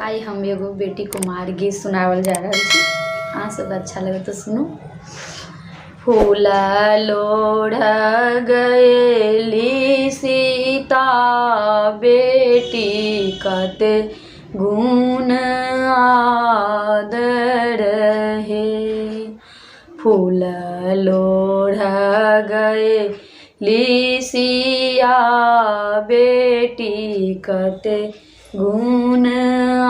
आई हम एगो बेटी कुमार गीत सुनावल जा रहल छी। अहाँ सब अच्छा लगे तो सुनू। फूला लोढ़ गएली सीता बेटी कते गुण आदर हे। फूला लोढ़ गएली सिया बेटी कते गुण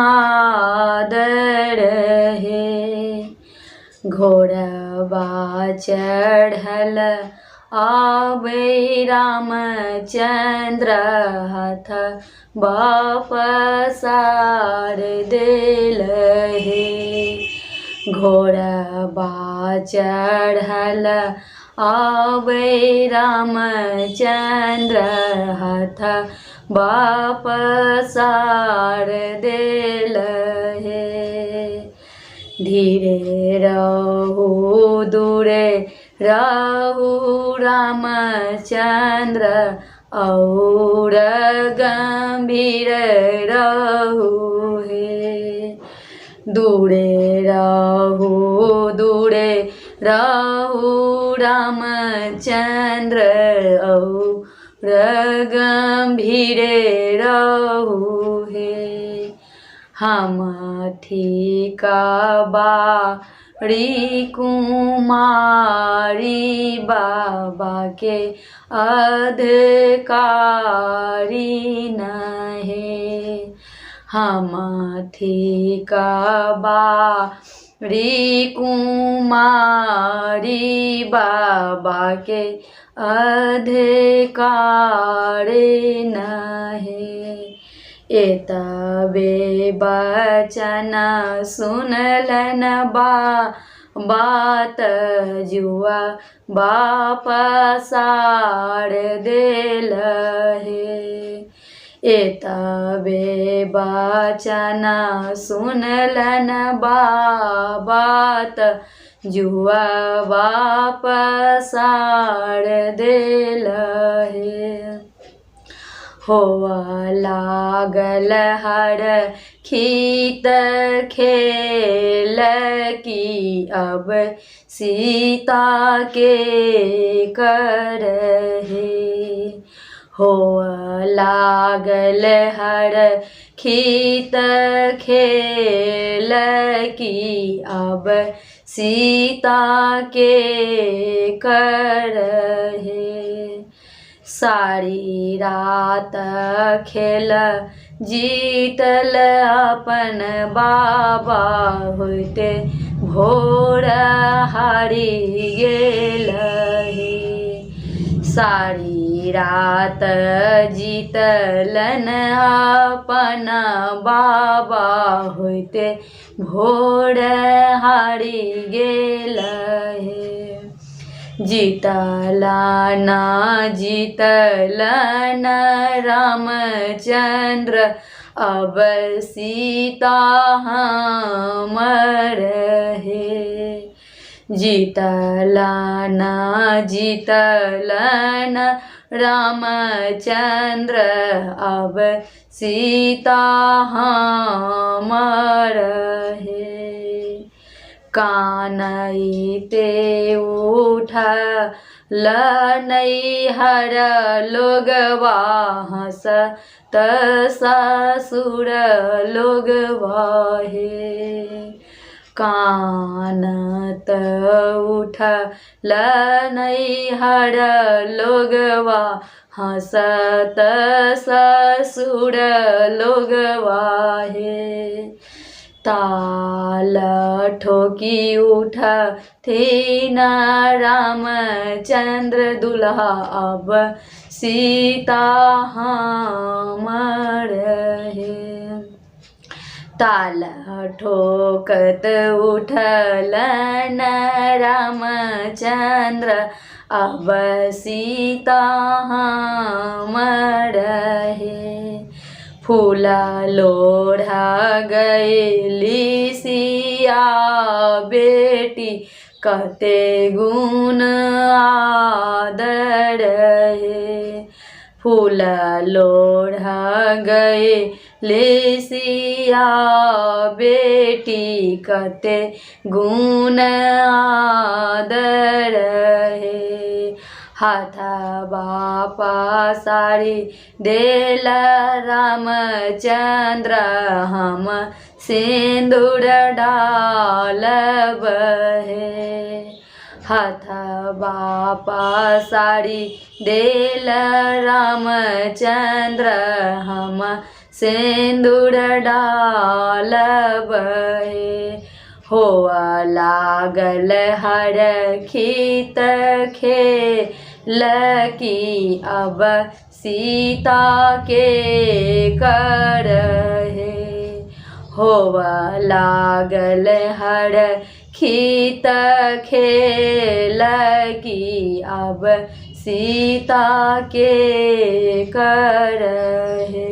आदर हे। घोड़वा चढ़ल आबै रामचंद्र हाथ पसार देल हे। घोड़वा चढ़ल आबै रामचंद्र हाथ पसार देल हे। धीरे रहू दूरे रहू रामचंद्र और गंभीर रहू हे। दूरे रहू दूरे रहू रामचंद्र और गंभीर रहू हे। हम ठीका बारी कुमारी बाबा के अधिकारी नहे। हम ठीका बारी कुमारी बाबा के अधिकारी नहे। एतबे बचन सुनलन बात जुआ पसार देल हे। एतबे बचन सुनलन बात जुआ पसार देल हे। होआ लागल हर खीत खेल की अब सीता के करहे। होआ लागल हर खीत खेल की अब सीता के करहे। सारी रात खेल जीतल अपन बाबा होते भोर हारी गेल हे। सारी रात जीतलन अपन बाबा होते भोर हारी गेल हे। जीतलन जीतलन रामचंद्र अब सीता हमर हे। जीतलन जीतलन रामचंद्र अब सीता हमर हे। कानैते उठल नैहर लोगवा हंसत ससुर लोगवा हे। कानत उठल नैहर लोगवा हंसत ससुर लोगवा हे। ताल ठोकी उठथिन रामचंद्र दुल्हा अब सीता हमर हे। ताल ठोकत उठलन रामचंद्र अब सीता हमर हे। फूला लोढ़ा गएली सिया बेटी कते गुण आदर हे। फूल लोढ़ गए लेसिया बेटी कते गुण आदर है। हाथ बापा साड़ी देल रामचंद्र हम सिंदूर डालब है। हाथ बापा साड़ी देल रामचंद्र हम सिंदूर डालब है। हो लागल हर खीत खेल की अब सीता के कर है। होव लागल हर खीत खेल की अब सीता के कर है।